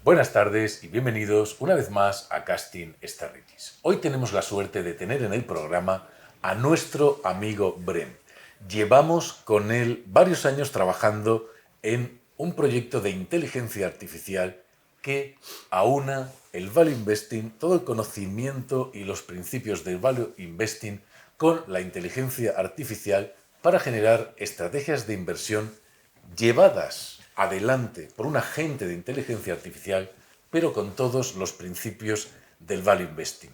Buenas tardes y bienvenidos una vez más a Casting Strategies. Hoy tenemos la suerte de tener en el programa a nuestro amigo Bren. Llevamos con él varios años trabajando en un proyecto de inteligencia artificial que aúna el value investing, todo el conocimiento y los principios del value investing con la inteligencia artificial para generar estrategias de inversión llevadas adelante por un agente de inteligencia artificial, pero con todos los principios del value investing.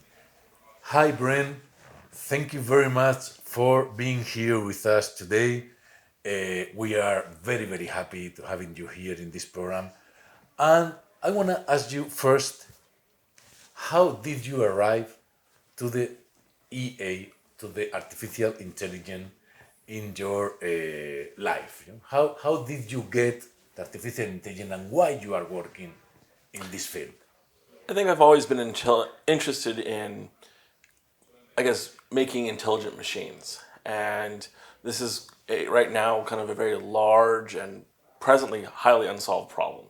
Hi, Bren. Thank you very much for being here with us today. We are very, very happy to having you here in this program. And I want to ask you first, how did you arrive to the EA, to the artificial intelligence in your life? How did you get the artificial intelligence and why you are working in this field? I think I've always been interested in, making intelligent machines. And this is right now kind of a very large and presently highly unsolved problem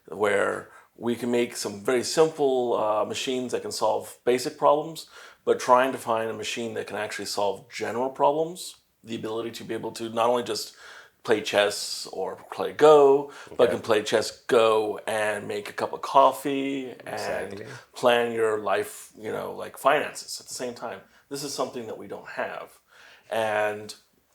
where we can make some very simple machines that can solve basic problems, but trying to find a machine that can actually solve general problems, the ability to be able to not only just play chess or play Go, but can play chess, Go, and make a cup of coffee and plan your life, like finances at the same time. This is something that we don't have. And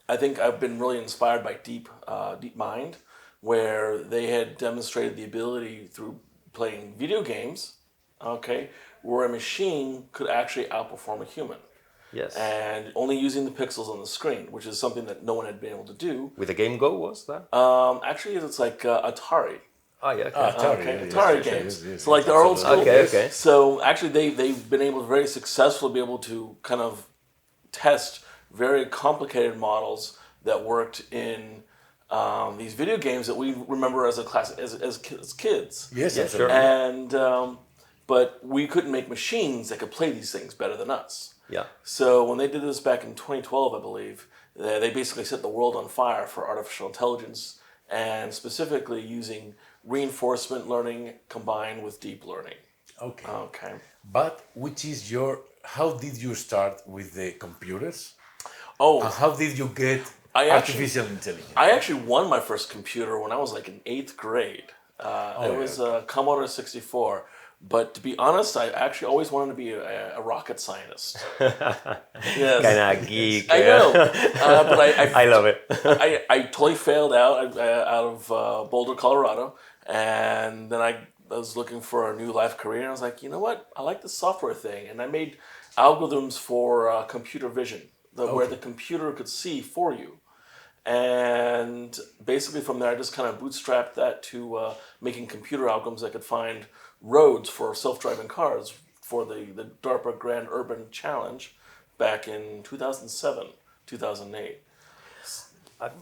I think I've been really inspired by DeepMind, where they had demonstrated the ability through playing video games, where a machine could actually outperform a human. Yes. And only using the pixels on the screen, which is something that no one had been able to do. With the game Go, was that? Actually, it's like Atari. Oh, yeah. Atari games. So like the old school. Okay. So actually, they've been able to very successfully be able to kind of test very complicated models that worked in these video games that we remember as a class as kids. Yes, yeah, sure. And but we couldn't make machines that could play these things better than us. Yeah. So when they did this back in 2012, I believe, they basically set the world on fire for artificial intelligence and specifically using reinforcement learning combined with deep learning. Okay. But how did you start with the computers? And how did you get artificial intelligence? I actually won my first computer when I was like in 8th grade. It was a Commodore 64. But to be honest, I actually always wanted to be a rocket scientist. Yes. Kind of geek. I know. But I love it. I totally failed out of Boulder, Colorado. And then I was looking for a new life career. And I was like, you know what? I like the software thing. And I made algorithms for computer vision, where the computer could see for you. And basically from there, I just kind of bootstrapped that to making computer algorithms that could find roads for self-driving cars for the DARPA Grand Urban Challenge back in 2007, 2008.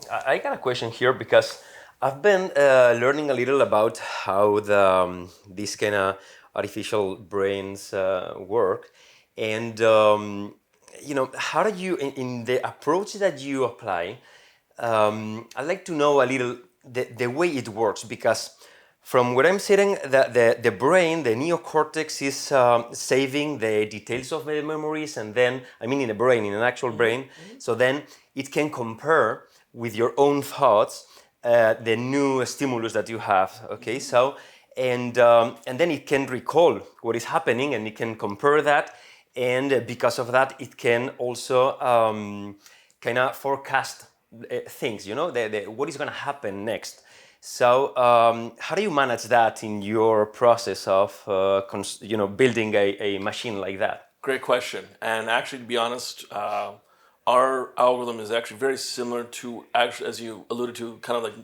I got a question here because I've been learning a little about how these kind of artificial brains work. And, how do you, in the approach that you apply, I'd like to know a little the way it works, because from what I'm saying, the brain, the neocortex is saving the details of the memories, and then, in the brain, in an actual brain, so then it can compare with your own thoughts the new stimulus that you have, okay? So, and then it can recall what is happening, and it can compare that, and because of that, it can also kind of forecast things, what is going to happen next. So how do you manage that in your process of building a machine like that? Great question. And actually, to be honest, our algorithm is actually very similar to, actually, as you alluded to, kind of like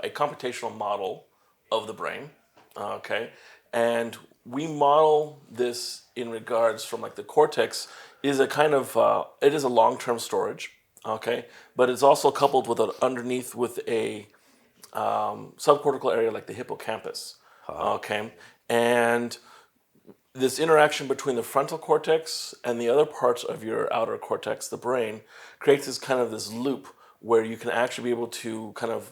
a computational model of the brain. Okay. And we model this in regards from like the cortex is a kind of, it is a long-term storage. Okay. But it's also coupled with underneath with a subcortical area like the hippocampus. Okay. And this interaction between the frontal cortex and the other parts of your outer cortex, the brain, creates this loop where you can actually be able to kind of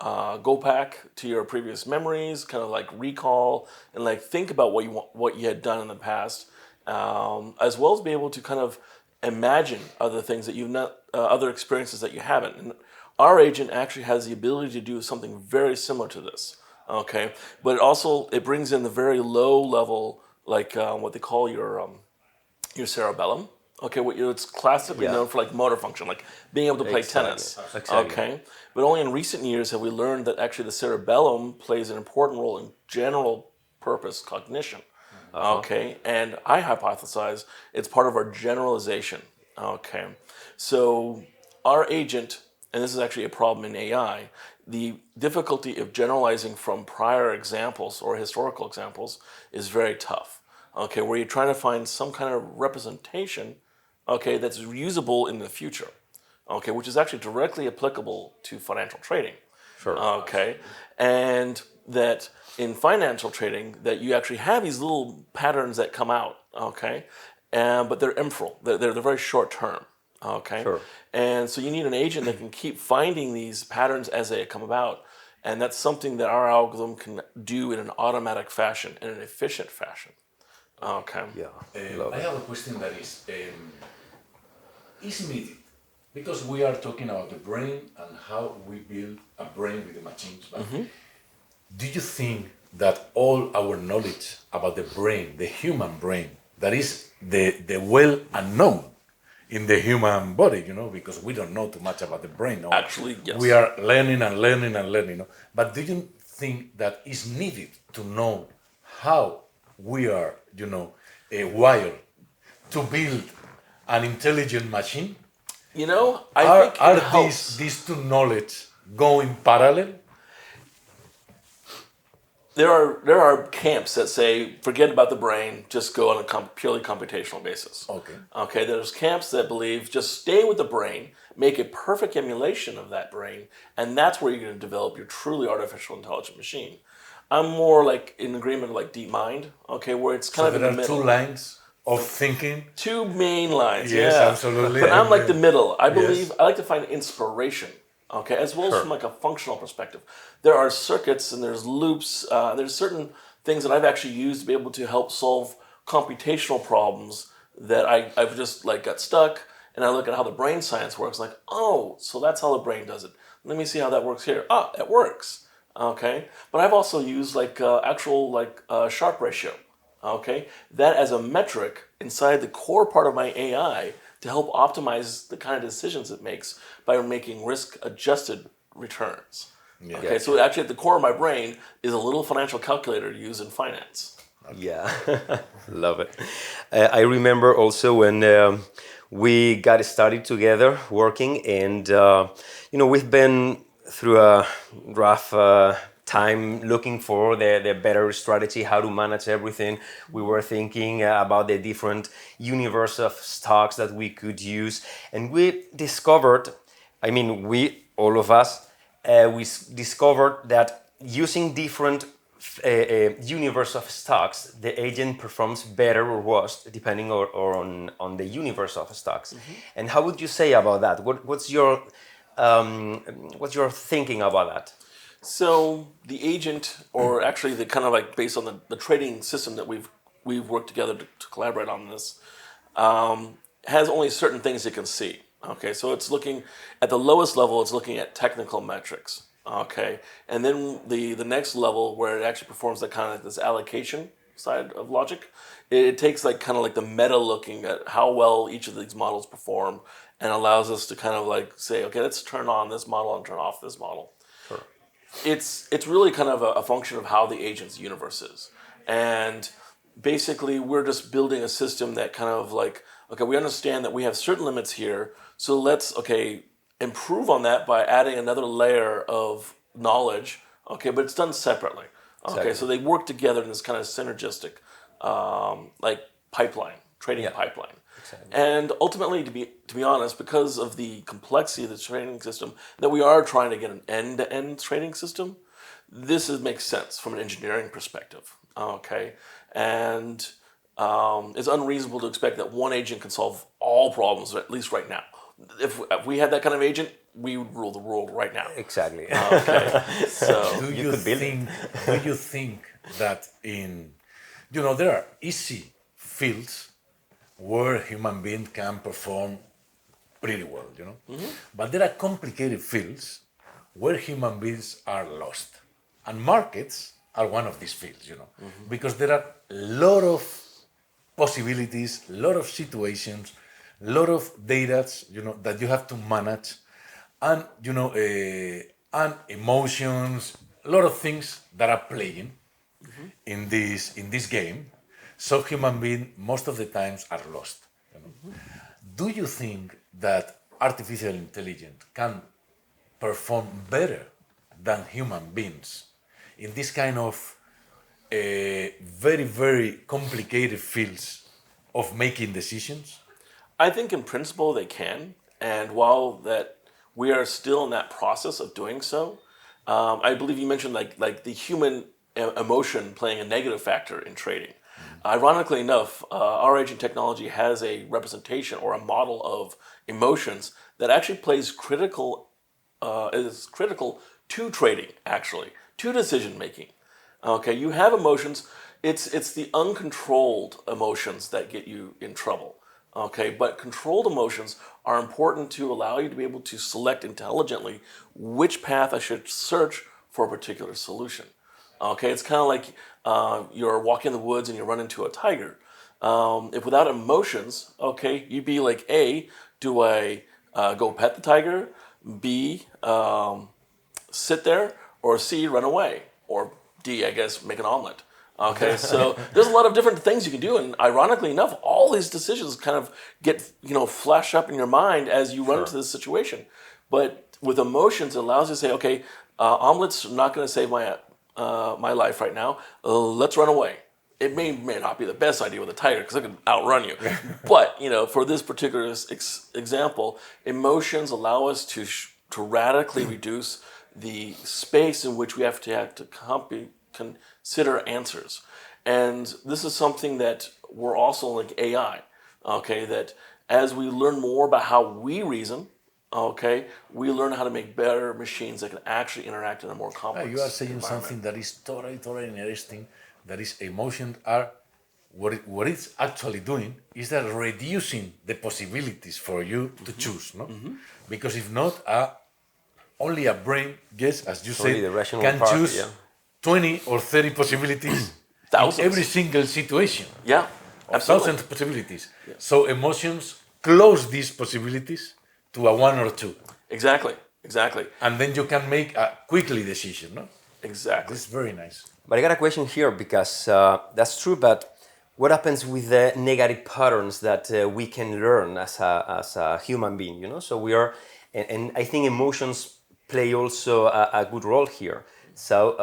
go back to your previous memories, kind of like recall and like think about what you had done in the past, as well as be able to kind of imagine other things that you've not, other experiences that you haven't. And our agent actually has the ability to do something very similar to this. Okay, but it brings in the very low level, like what they call your cerebellum. Okay, it's classically known for like motor function, like being able to play tennis. Exactly. Okay, but only in recent years have we learned that actually the cerebellum plays an important role in general purpose cognition. Okay, and I hypothesize it's part of our generalization. Okay, so our agent, and this is actually a problem in AI, the difficulty of generalizing from prior examples or historical examples is very tough. Okay, where you're trying to find some kind of representation, okay, that's usable in the future, okay, which is actually directly applicable to financial trading. Sure. Okay, and that in financial trading, that you actually have these little patterns that come out, okay, but they're ephemeral, they're very short term, okay, Sure. and so you need an agent that can keep finding these patterns as they come about, and that's something that our algorithm can do in an automatic fashion, in an efficient fashion. Okay. Yeah. I have a question that is needed because we are talking about the brain and how we build a brain with the machines. But do you think that all our knowledge about the brain, the human brain, that is the well unknown in the human body, because we don't know too much about the brain. No? Actually, yes. We are learning and learning and learning. No? But do you think that it's needed to know how we are, wired to build an intelligent machine? I think Are it helps. these two knowledge going parallel? There are camps that say forget about the brain, just go on a purely computational basis. Okay. Okay. There's camps that believe just stay with the brain, make a perfect emulation of that brain, and that's where you're going to develop your truly artificial intelligent machine. I'm more like in agreement with like DeepMind, okay, where it's kind of in There the are middle. two lines of thinking. Two main lines, Yes, yeah. absolutely. But I'm like the middle. I Yes. believe I like to find inspiration, okay, as well as from like a functional perspective. There are circuits and there's loops. There's certain things that I've actually used to be able to help solve computational problems that I've just like got stuck, and I look at how the brain science works. Like, oh, so that's how the brain does it. Let me see how that works here. Ah, it works. Okay, but I've also used like actual like Sharp ratio. Okay, that as a metric inside the core part of my AI to help optimize the kind of decisions it makes by making risk-adjusted returns. Yeah. Okay, so actually at the core of my brain is a little financial calculator to use in finance. Yeah, love it. I remember also when we got started together working, and we've been through a rough time looking for the better strategy, how to manage everything. We were thinking about the different universe of stocks that we could use, and we discovered, all of us, discovered that using different universe of stocks, the agent performs better or worse depending on the universe of stocks. And how would you say about that? What's your thinking about that? So the agent, or actually the kind of like based on the trading system that we've worked together to collaborate on this, has only certain things it can see. Okay, so it's looking at the lowest level. It's looking at technical metrics. Okay, and then the next level where it actually performs that kind of like this allocation side of logic, it takes like kind of like the meta looking at how well each of these models perform, and allows us to kind of like say, okay, let's turn on this model and turn off this model. Sure. It's really kind of a function of how the agent's universe is, and basically we're just building a system that kind of like, okay, we understand that we have certain limits here, so let's improve on that by adding another layer of knowledge. Okay, but it's done separately. Okay, Exactly. so they work together in this kind of synergistic, like pipeline, trading pipeline. Exactly. And ultimately, to be honest, because of the complexity of the trading system, that we are trying to get an end-to-end trading system, makes sense from an engineering perspective. Okay, and it's unreasonable to expect that one agent can solve all problems, at least right now. If we had that kind of agent, we would rule the world right now. Exactly. Okay, so Do You you could build it. think? Do you think that there are easy fields where human beings can perform pretty well, but there are complicated fields where human beings are lost, and markets are one of these fields, because there are a lot of possibilities, a lot of situations, a lot of data, that you have to manage, and and emotions, a lot of things that are playing in this game. So human beings most of the times are lost. Do you think that artificial intelligence can perform better than human beings in this kind of very, very complicated fields of making decisions? I think in principle they can, and while that we are still in that process of doing so, I believe you mentioned like the human emotion playing a negative factor in trading. Ironically enough, our agent technology has a representation or a model of emotions that actually plays critical is critical to trading, actually, to decision making. Okay, you have emotions. It's the uncontrolled emotions that get you in trouble. Okay, but controlled emotions are important to allow you to be able to select intelligently which path I should search for a particular solution. Okay, it's kind of like you're walking in the woods and you run into a tiger. If without emotions, okay, you'd be like, A, do I go pet the tiger? B, sit there? Or C, run away? Or D, I guess, make an omelet. Okay, so there's a lot of different things you can do, and ironically enough, all these decisions kind of get flash up in your mind as you run into this situation. But with emotions, it allows you to say, okay, omelets are not going to save my life right now. Let's run away. It may not be the best idea with a tiger because it can outrun you. But for this particular example, emotions allow us to radically reduce the space in which we have to consider answers. And this is something that we're also like AI, okay, that as we learn more about how we reason, okay, we learn how to make better machines that can actually interact in a more complex You are saying environment. something that is totally interesting. That is, emotions are what it's actually doing is that reducing the possibilities for you to choose, no? Because if not, only a brain, yes, as you Only said, the rational can part, choose yeah. 20 or 30 possibilities in Thousands. every single situation. Yeah, Or absolutely. thousands of possibilities. So emotions close these possibilities to a one or two, Exactly. and then you can make a quickly decision. No, Exactly. this is very nice. But I got a question here because that's true. But what happens with the negative patterns that we can learn as a human being? So we are, and I think emotions play also a good role here. So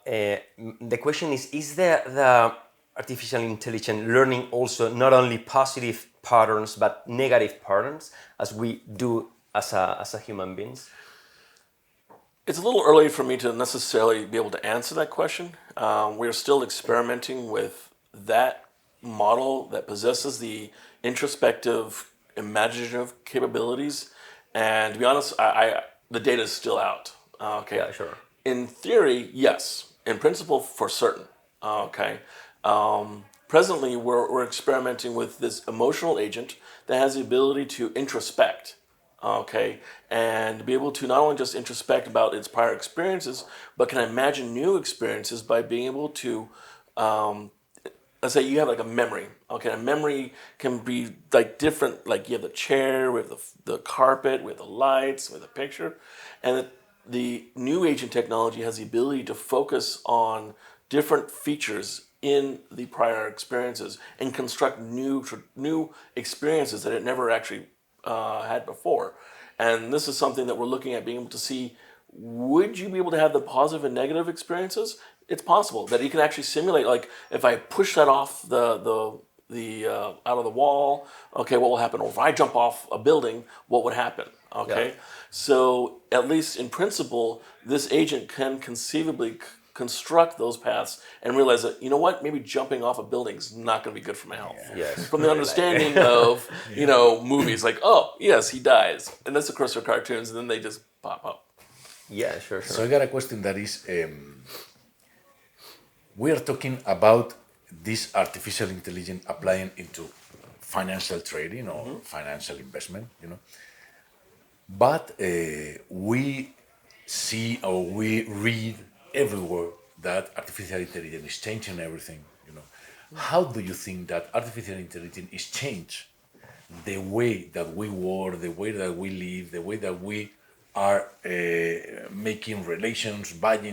the question is the artificial intelligence learning also not only positive patterns but negative patterns as we do as a human beings? It's a little early for me to necessarily be able to answer that question. We're still experimenting with that model that possesses the introspective, imaginative capabilities. And to be honest, the data is still out. Okay. Yeah, sure. In theory, yes. In principle, for certain. Okay. Presently, we're experimenting with this emotional agent that has the ability to introspect. Okay, and be able to not only just introspect about its prior experiences, but can imagine new experiences by being able to, let's say you have like a memory. Okay, a memory can be like different. Like you have the chair, we have the carpet, we have the lights, we have the picture, and the new agent technology has the ability to focus on different features in the prior experiences and construct new experiences that it never actually had before. And this is something that we're looking at being able to see, would you be able to have the positive and negative experiences? It's possible that you can actually simulate, like if I push that off the out of the wall, okay, what will happen? Or if I jump off a building, what would happen? Okay, Yeah. so at least in principle, this agent can conceivably construct those paths and realize that, you know what, maybe jumping off a building is not going to be good for my health. Yes. From the understanding of, movies like, oh, yes, he dies. And that's, of course, are cartoons, and then they just pop up. Yeah, sure. So I got a question that is, we are talking about this artificial intelligence applying into financial trading or financial investment, But we see or we read everywhere that artificial intelligence is changing everything, How do you think that artificial intelligence is changed the way that we work, the way that we live, the way that we are making relations, buying,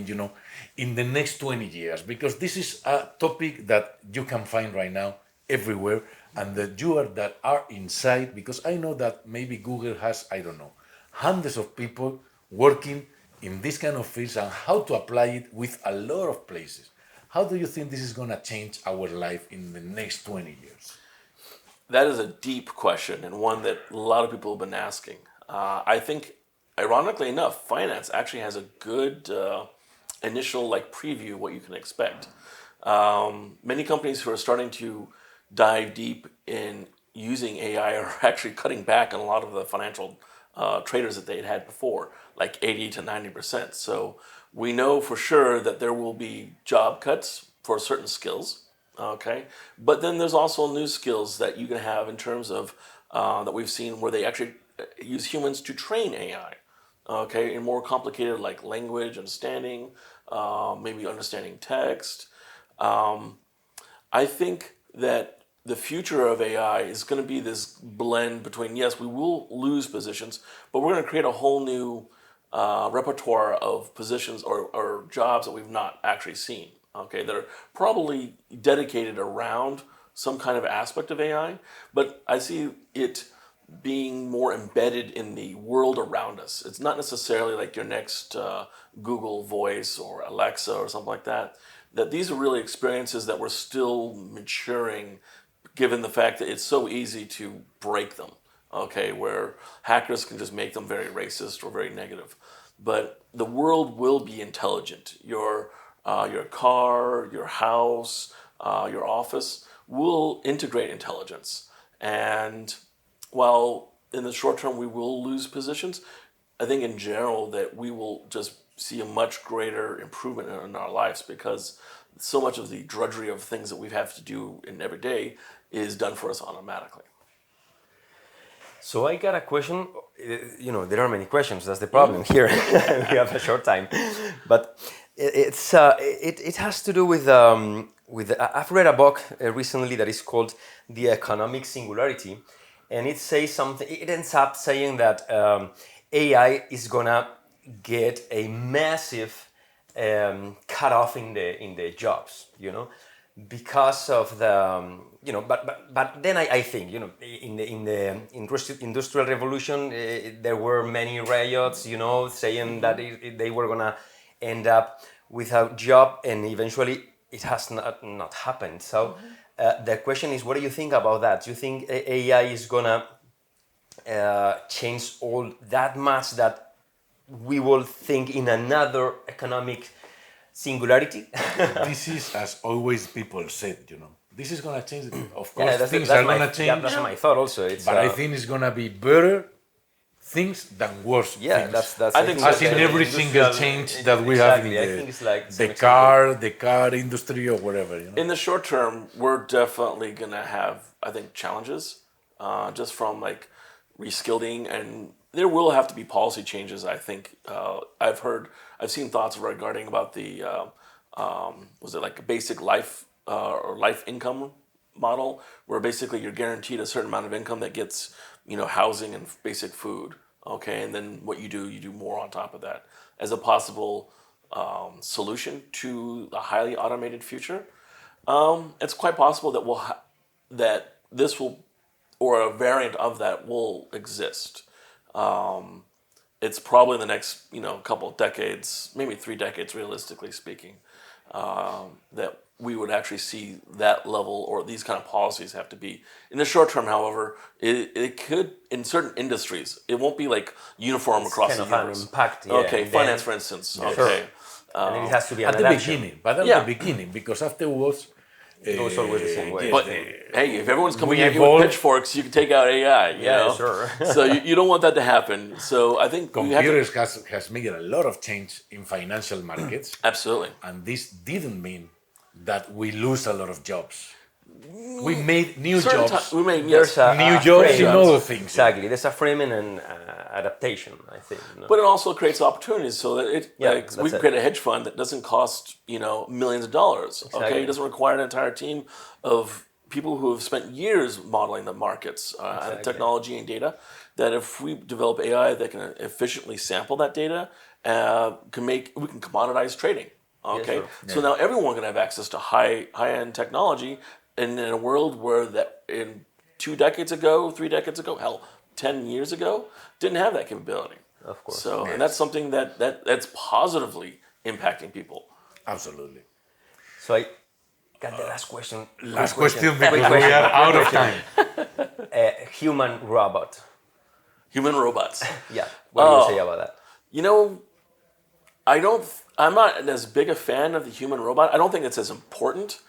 in the next 20 years? Because this is a topic that you can find right now everywhere, and that that are inside, because I know that maybe Google has, I don't know, hundreds of people working in this kind of fields and how to apply it with a lot of places. How do you think this is going to change our life in the next 20 years? That is a deep question, and one that a lot of people have been asking. I think, ironically enough, finance actually has a good initial preview of what you can expect. Many companies who are starting to dive deep in using AI are actually cutting back on a lot of the financial traders that they had before, like 80 to 90%. So we know for sure that there will be job cuts for certain skills, okay? But then there's also new skills that you can have in terms of, that we've seen where they actually use humans to train AI, okay? In more complicated like language understanding, maybe understanding text. I think that the future of AI is going to be this blend between, yes, we will lose positions, but we're going to create a whole new repertoire of positions or jobs that we've not actually seen, okay, that are probably dedicated around some kind of aspect of AI, but I see it being more embedded in the world around us. It's not necessarily like your next Google Voice or Alexa or something like that, that these are really experiences that we're still maturing, given the fact that it's so easy to break them, okay, where hackers can just make them very racist or very negative. But the world will be intelligent. Your car, your house, your office will integrate intelligence. And while in the short term we will lose positions, I think in general that we will just see a much greater improvement in our lives, because so much of the drudgery of things that we have to do in every day is done for us automatically. So I got a question. There are many questions. That's the problem here. We have a short time, but it has to do with I've read a book recently that is called The Economic Singularity, and it says something. It ends up saying that AI is gonna get a massive cut off in the jobs, because of the but then I think in the industrial revolution there were many riots, saying that they were gonna end up without job, and eventually it has not happened. So the question is, what do you think about that? Do you think AI is gonna change all that much that we will think in another economic singularity? This is, as always people said, this is going to change. Of course, Yeah, things are going to change. That's my thought also. But I think it's going to be better things than worse things. That's I think as in every single change that we have in I think it's like the car industry or whatever. In the short term, we're definitely going to have, I think, challenges just from reskilling, and there will have to be policy changes. I think I've seen thoughts regarding about the was it like a basic life or life income model, where basically you're guaranteed a certain amount of income that gets housing and basic food, okay, and then what you do more on top of that as a possible solution to a highly automated future. It's quite possible that that this will, or a variant of that will exist. It's probably the next couple of decades, maybe 3 decades realistically speaking, that we would actually see that level or these kind of policies have to be. In the short term, however, it could, in certain industries, it won't be like uniform across kind the of universe. an impact. Okay, finance, for instance. Yeah. Okay, And then it has to be at an the action. beginning, but at Yeah. the beginning, because afterwards, It goes always the same way. yes, But hey, if everyone's coming we at you with evolve. pitchforks, you can take out AI. You Yeah, know? sure. So you don't want that to happen. So I think we have to, computers has made a lot of change in financial markets, absolutely. and this didn't mean that we lose a lot of jobs. We made new Certain jobs, we may There's a new jobs frame. in other things. Exactly. There's a framing and adaptation, I think. No? But it also creates opportunities. So that it, Yeah, like, we that's can it. create a hedge fund that doesn't cost millions of dollars. Okay, Exactly. it doesn't require an entire team of people who have spent years modeling the markets and technology and data. That if we develop AI that can efficiently sample that data, we can commoditize trading. Okay, sure. so now everyone can have access to high end technology, and in a world where that in 2 decades ago, 3 decades ago, hell, 10 years ago, didn't have that capability. Of course. So, Yes. and that's something that's positively impacting people. Absolutely. So I got the last question. Last Quick question Quick because we are out of time. Human robot. Human robots. Yeah. What do you say about that? You know, I'm not as big a fan of the human robot. I don't think it's as important.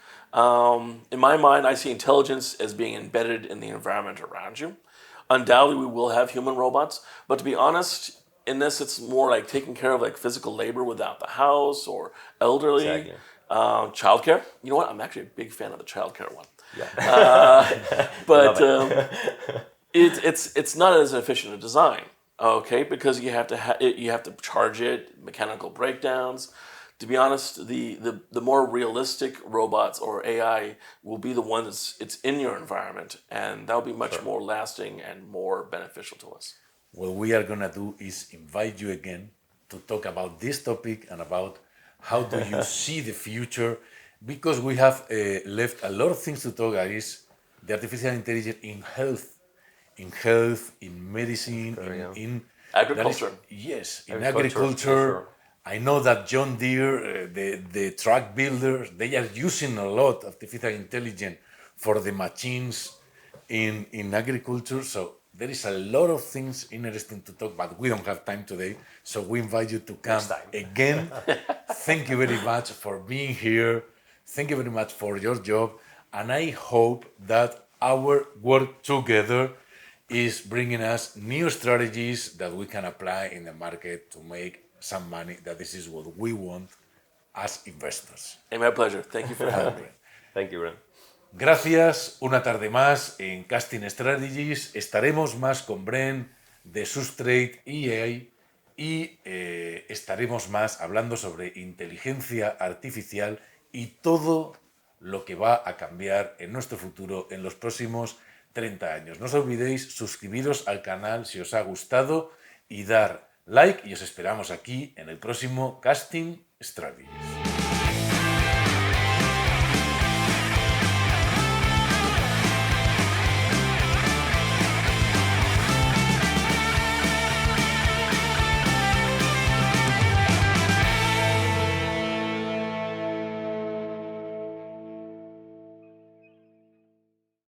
In my mind, I see intelligence as being embedded in the environment around you. Undoubtedly, we will have human robots, but to be honest, in this, it's more like taking care of like physical labor without the house or elderly, Exactly. childcare. You know what? I'm actually a big fan of the childcare one. Yeah. But it's not as efficient a design, okay? Because you have to charge it, mechanical breakdowns. To be honest, the more realistic robots or AI will be the ones it's in your environment, and that'll be much more lasting and more beneficial to us. What we are going to do is invite you again to talk about this topic and about how do you see the future, because we have left a lot of things to talk. That is the artificial intelligence in health, in medicine, in Agriculture. Yes, in Agriculture, agriculture. sure. I know that John Deere, the truck builders, they are using a lot of artificial intelligence for the machines in agriculture. So there is a lot of things interesting to talk about. We don't have time today, so we invite you to come again. Thank you very much for being here. Thank you very much for your job. And I hope that our work together is bringing us new strategies that we can apply in the market to make some money. That this is what we want as investors. Hey, my pleasure. Thank you for having me. Thank you, Bren. Gracias, una tarde más en Casting Strategies. Estaremos más con Bren de Substrate AI y estaremos más hablando sobre inteligencia artificial y todo lo que va a cambiar en nuestro futuro en los próximos 30 años. No os olvidéis suscribiros al canal si os ha gustado y dar like, y os esperamos aquí en el próximo Casting Strategies.